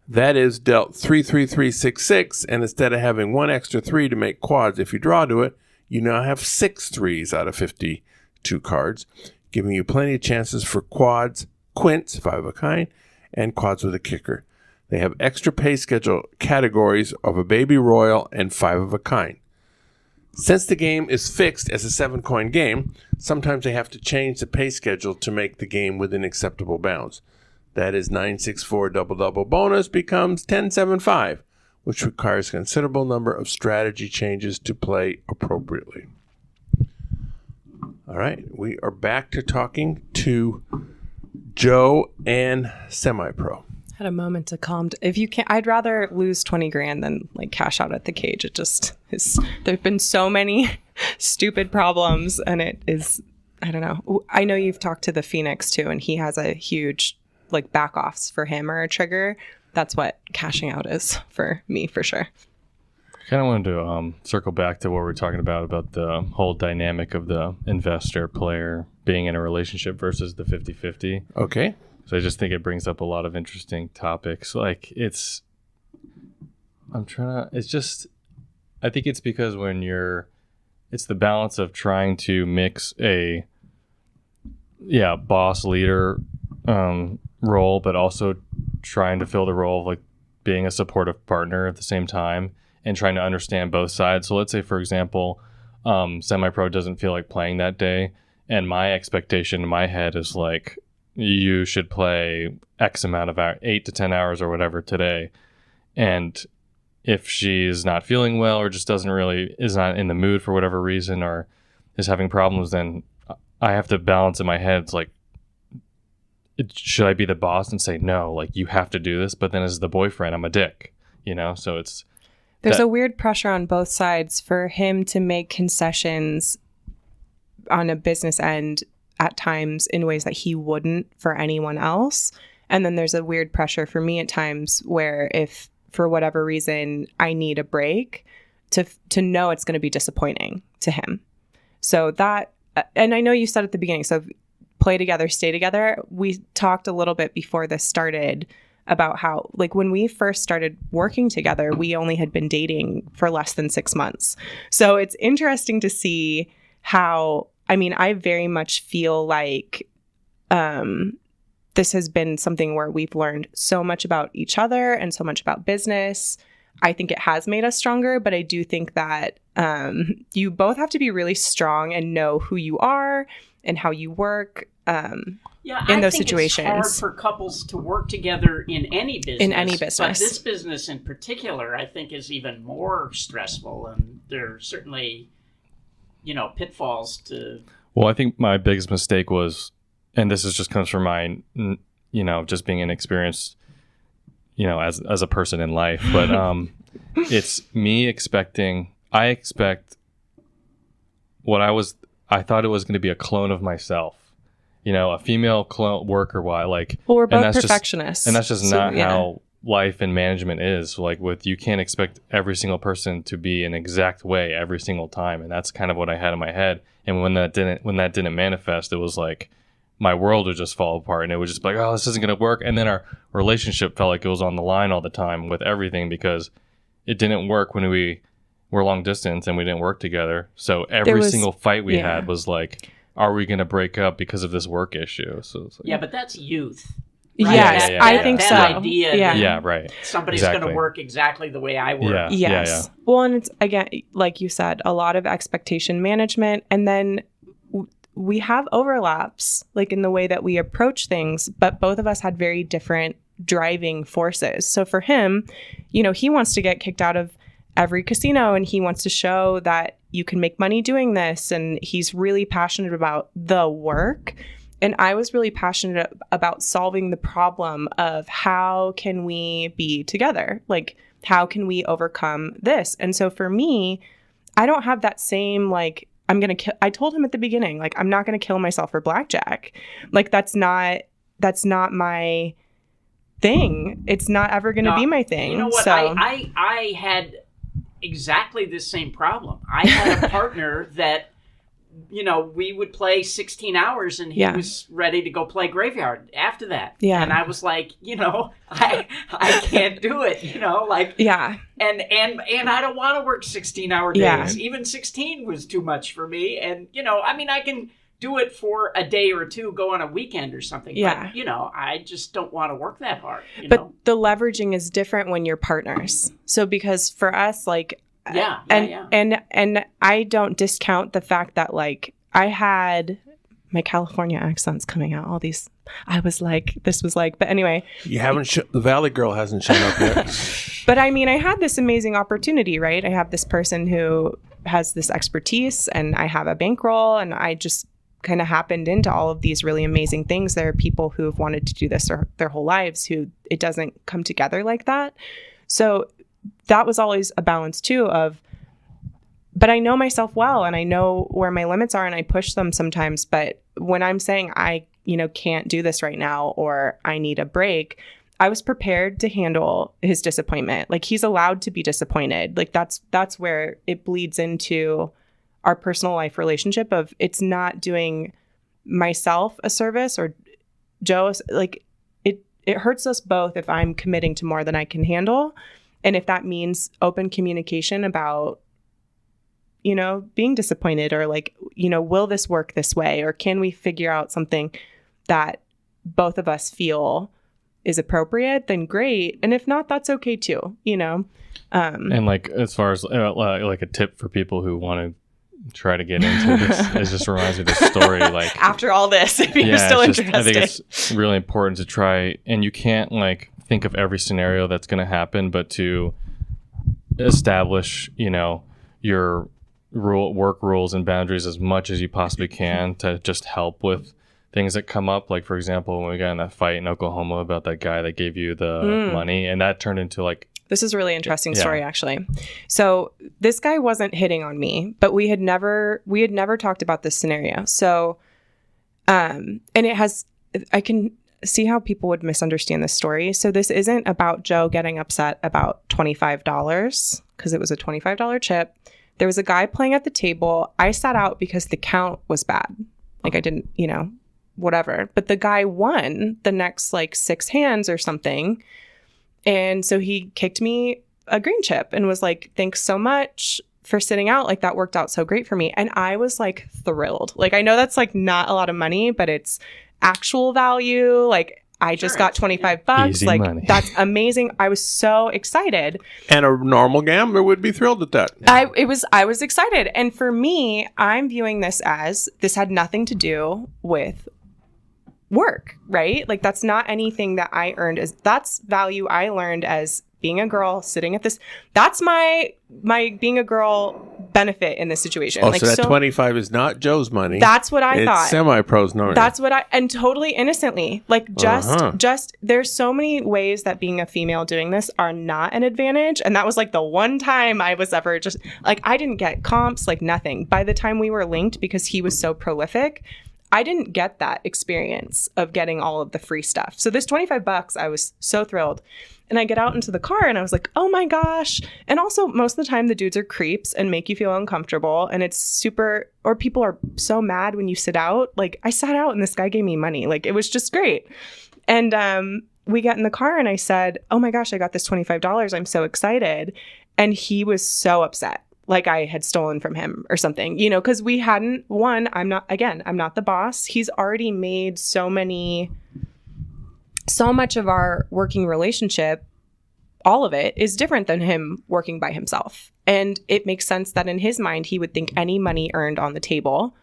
That is dealt 3-3-3-6-6, and instead of having 1 extra 3 to make quads if you draw to it, you now have 6 3s out of 52 cards, giving you plenty of chances for quads, quints, 5 of a kind, and quads with a kicker. They have extra pay schedule categories of a baby royal and 5 of a kind. Since the game is fixed as a 7-coin game, sometimes they have to change the pay schedule to make the game within acceptable bounds. That is 964 double-double bonus becomes 1075, which requires a considerable number of strategy changes to play appropriately. All right, we are back to talking to Joe and Semi-Pro. Had a moment to calm. If you can't, I'd rather lose 20 grand than like cash out at the cage. It just is. There've been so many stupid problems, and it is. I don't know. I know you've talked to the Phoenix too, and he has a huge like back offs for him or a trigger. That's what cashing out is for me for sure. I kind of wanted to circle back to what we were talking about the whole dynamic of the investor player being in a relationship versus the 50-50. Okay. So I just think it brings up a lot of interesting topics. Like I think it's because it's the balance of trying to mix a boss leader role, but also trying to fill the role of like being a supportive partner at the same time and trying to understand both sides. So let's say, for example, Semi-Pro doesn't feel like playing that day, and my expectation in my head is like, you should play X amount of hours, 8 to 10 hours or whatever today. And if she's not feeling well or just is not in the mood for whatever reason or is having problems, then I have to balance in my head. It's like, should I be the boss and say, no, like you have to do this? But then as the boyfriend, I'm a dick, So there's a weird pressure on both sides for him to make concessions on a business end at times in ways that he wouldn't for anyone else. And then there's a weird pressure for me at times where if for whatever reason I need a break to know it's going to be disappointing to him. So that, and I know you said at the beginning, so play together, stay together. We talked a little bit before this started about how like when we first started working together, we only had been dating for less than 6 months. So it's interesting to see how, I very much feel like this has been something where we've learned so much about each other and so much about business. I think it has made us stronger, but I do think that you both have to be really strong and know who you are and how you work in those situations. It's hard for couples to work together in any business. But this business in particular, I think, is even more stressful, and there's certainly pitfalls to. Well, I think my biggest mistake was, and this just comes from my, just being inexperienced, as a person in life, but it's me expecting. I thought it was going to be a clone of myself, a female clone worker. Well, we're both perfectionists, and that's just not how life and management is. Like you can't expect every single person to be an exact way every single time, and that's kind of what I had in my head. And when that didn't manifest, it was like my world would just fall apart, and it would just be like, oh, this isn't going to work. And then our relationship felt like it was on the line all the time with everything because it didn't work when we were long distance and we didn't work together. So every single fight we had was like, are we going to break up because of this work issue? So it's like, but that's youth. Right? Yes, Yeah. I think that so. idea Yeah. that Yeah, right. somebody's going to Exactly. work exactly the way I work. Yeah. Yes. Well, and it's, again, like you said, a lot of expectation management. And then we have overlaps, like in the way that we approach things, but both of us had very different driving forces. So for him, he wants to get kicked out of every casino and he wants to show that you can make money doing this. And he's really passionate about the work. And I was really passionate about solving the problem of how can we be together? Like, how can we overcome this? And so for me, I don't have that same, like, I told him at the beginning, like, I'm not going to kill myself for blackjack. Like, that's not my thing. It's not ever going to be my thing. You know what? So I had exactly the same problem. I had a partner that, we would play 16 hours and he was ready to go play graveyard after that. Yeah. And I was like, I can't do it, like, yeah. And I don't want to work 16-hour days. Yeah. Even 16 was too much for me. And, I can do it for a day or two, go on a weekend or something. Yeah. But, I just don't want to work that hard. But the leveraging is different when you're partners. So because for us, like, and I don't discount the fact that, like, I had my California accents coming out, all these, I was like, this was like, but anyway. You haven't, the Valley Girl hasn't shown up yet. But I mean, I had this amazing opportunity, right? I have this person who has this expertise and I have a bankroll and I just kind of happened into all of these really amazing things. There are people who have wanted to do this their whole lives who it doesn't come together like that. So that was always a balance too but I know myself well and I know where my limits are and I push them sometimes. But when I'm saying I, can't do this right now or I need a break, I was prepared to handle his disappointment. Like, he's allowed to be disappointed. Like, that's where it bleeds into our personal life relationship of it's not doing myself a service or Joe. Like, it hurts us both if I'm committing to more than I can handle. And if that means open communication about, being disappointed or like, will this work this way? Or can we figure out something that both of us feel is appropriate, then great. And if not, that's okay too, And like, as far as like a tip for people who want to try to get into this, it just reminds me of this story. Like, after all this, if you're still interested. I think it's really important to try, and you can't like think of every scenario that's going to happen, but to establish, your work rules and boundaries as much as you possibly can to just help with things that come up. Like, for example, when we got in that fight in Oklahoma about that guy that gave you the money, and that turned into like, this is a really interesting story, actually. So this guy wasn't hitting on me, but we had never talked about this scenario. So, and I can see how people would misunderstand this story. So this isn't about Joe getting upset about $25 because it was a $25 chip. There was a guy playing at the table. I sat out because the count was bad. Like, I didn't, whatever. But the guy won the next like 6 hands or something. And so he kicked me a green chip and was like, thanks so much for sitting out. Like, that worked out so great for me. And I was like thrilled. Like, I know that's like not a lot of money, but it's actual value. Like, I just got $25. Easy like money. That's amazing. I was so excited. And a normal gambler would be thrilled at that. I was excited. And for me, I'm viewing this as this had nothing to do with work, right? Like, that's not anything that I earned. That's value I learned as being a girl sitting at this. That's my being a girl benefit in this situation. Oh, like, so that 25 is not Joe's money. That's what I thought. It's semi-pro's money. That's what and totally innocently, like, just there's so many ways that being a female doing this are not an advantage. And that was like the one time I was ever just like, I didn't get comps, like nothing. By the time we were linked, because he was so prolific, I didn't get that experience of getting all of the free stuff. So this $25, I was so thrilled. And I get out into the car and I was like, oh my gosh. And also, most of the time the dudes are creeps and make you feel uncomfortable. And it's super, or people are so mad when you sit out. Like, I sat out and this guy gave me money. Like, it was just great. And we got in the car and I said, oh my gosh, I got this $25. I'm so excited. And he was so upset. Like, I had stolen from him or something, because we hadn't I'm not the boss. He's already made so many so much of our working relationship, all of it, is different than him working by himself. And it makes sense that in his mind, he would think any money earned on the table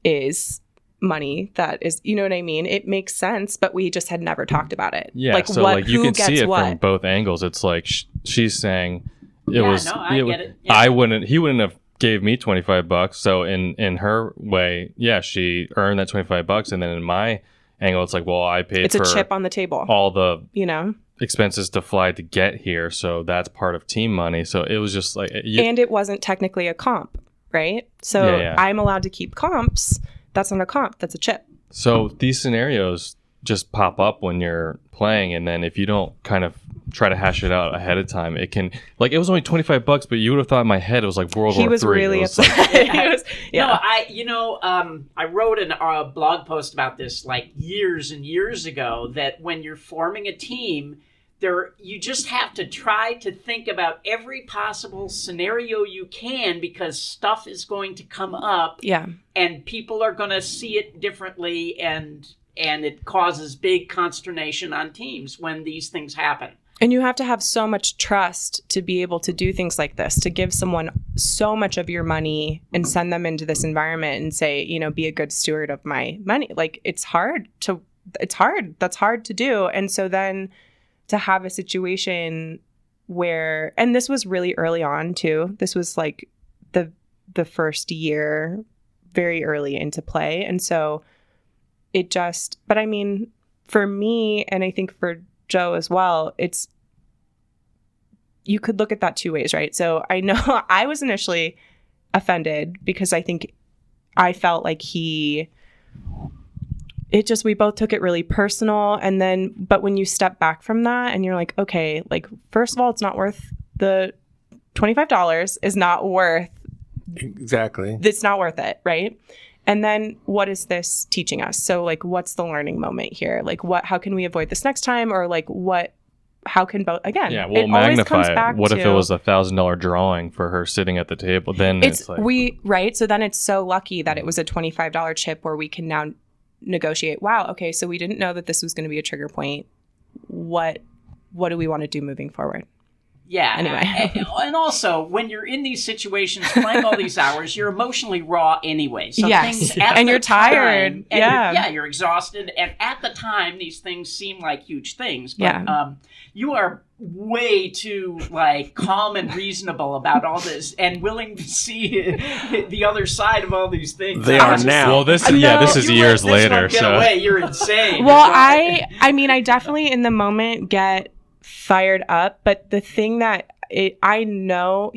is money that is, you know what I mean? It makes sense, but we just had never talked about it. Yeah, like so what, like you who can see gets it what. from both angles. It's like she's saying I get it. Yeah. he wouldn't have gave me $25. So in her way, yeah, she earned that $25, and then in my angle, it's like, well, I paid It's for a chip on the table. all the expenses to fly to get here, so that's part of team money. So it was just like, and it wasn't technically a comp, right? So I'm allowed to keep comps. That's not a comp. That's a chip. So these scenarios just pop up when you're playing, and then if you don't kind of try to hash it out ahead of time, it can, like, it was only $25, but you would have thought in my head it was like World War III. He was really upset. I wrote a blog post about this like years and years ago, that when you're forming a team, you just have to try to think about every possible scenario you can, because stuff is going to come up. Yeah. And people are going to see it differently, and it causes big consternation on teams when these things happen. And you have to have so much trust to be able to do things like this, to give someone so much of your money and send them into this environment and say, be a good steward of my money. Like, that's hard to do. And so then to have a situation where, and this was really early on too, this was like the first year, very early into play. And so it just, but I mean, for me, and I think for Joe as well, you could look at that two ways, right? So I know I was initially offended because I think I felt like we both took it really personal. And then, but when you step back from that and you're like, okay, like, first of all, it's not worth the $25 is not worth. Exactly. It's not worth it. Right. And then what is this teaching us? So like, what's the learning moment here? Like how can we avoid this next time? Or like how can both, again, yeah, we'll magnify it. What if it was $1,000 drawing for her sitting at the table? Then it's like, right. So then it's so lucky that it was a $25 chip where we can now negotiate. Wow. Okay. So we didn't know that this was going to be a trigger point. What do we want to do moving forward? Yeah. Anyway. And also, when you're in these situations, playing all these hours, you're emotionally raw anyway. So yes. And you're tired. You're exhausted. And at the time, these things seem like huge things. But you are way too calm and reasonable about all this, and willing to see the other side of all these things. They are now. Well, this is years later. Get away. You're insane. Well, I mean, I definitely in the moment get fired up, but the thing that I know,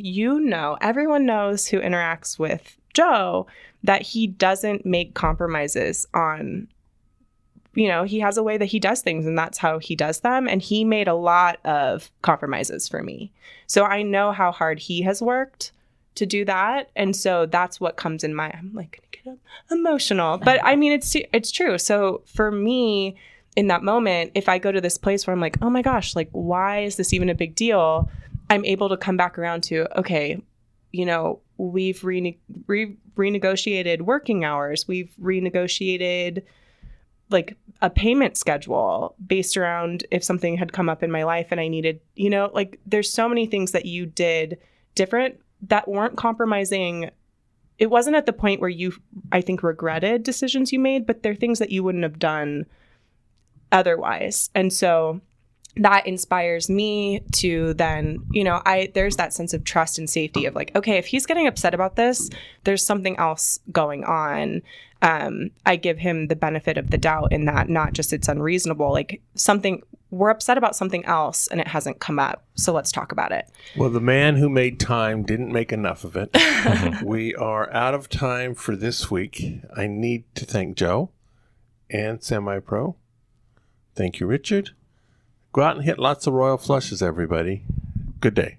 everyone knows who interacts with Joe, that he doesn't make compromises on, he has a way that he does things, and that's how he does them. And he made a lot of compromises for me. So I know how hard he has worked to do that. And so that's what comes in I'm like, gonna get emotional. But I mean, it's true. So for me, in that moment, if I go to this place where I'm like, oh my gosh, like, why is this even a big deal? I'm able to come back around to, okay, we've renegotiated working hours. We've renegotiated like a payment schedule based around if something had come up in my life and I needed, there's so many things that you did different that weren't compromising. It wasn't at the point where you, I think, regretted decisions you made, but they're things that you wouldn't have done otherwise. And so that inspires me to then, there's that sense of trust and safety of like, okay, if he's getting upset about this, there's something else going on. I give him the benefit of the doubt in that, not just it's unreasonable, like we're upset about something else and it hasn't come up. So let's talk about it. Well, the man who made time didn't make enough of it. We are out of time for this week. I need to thank Joe and Semi-Pro. Thank you, Richard. Go out and hit lots of royal flushes, everybody. Good day.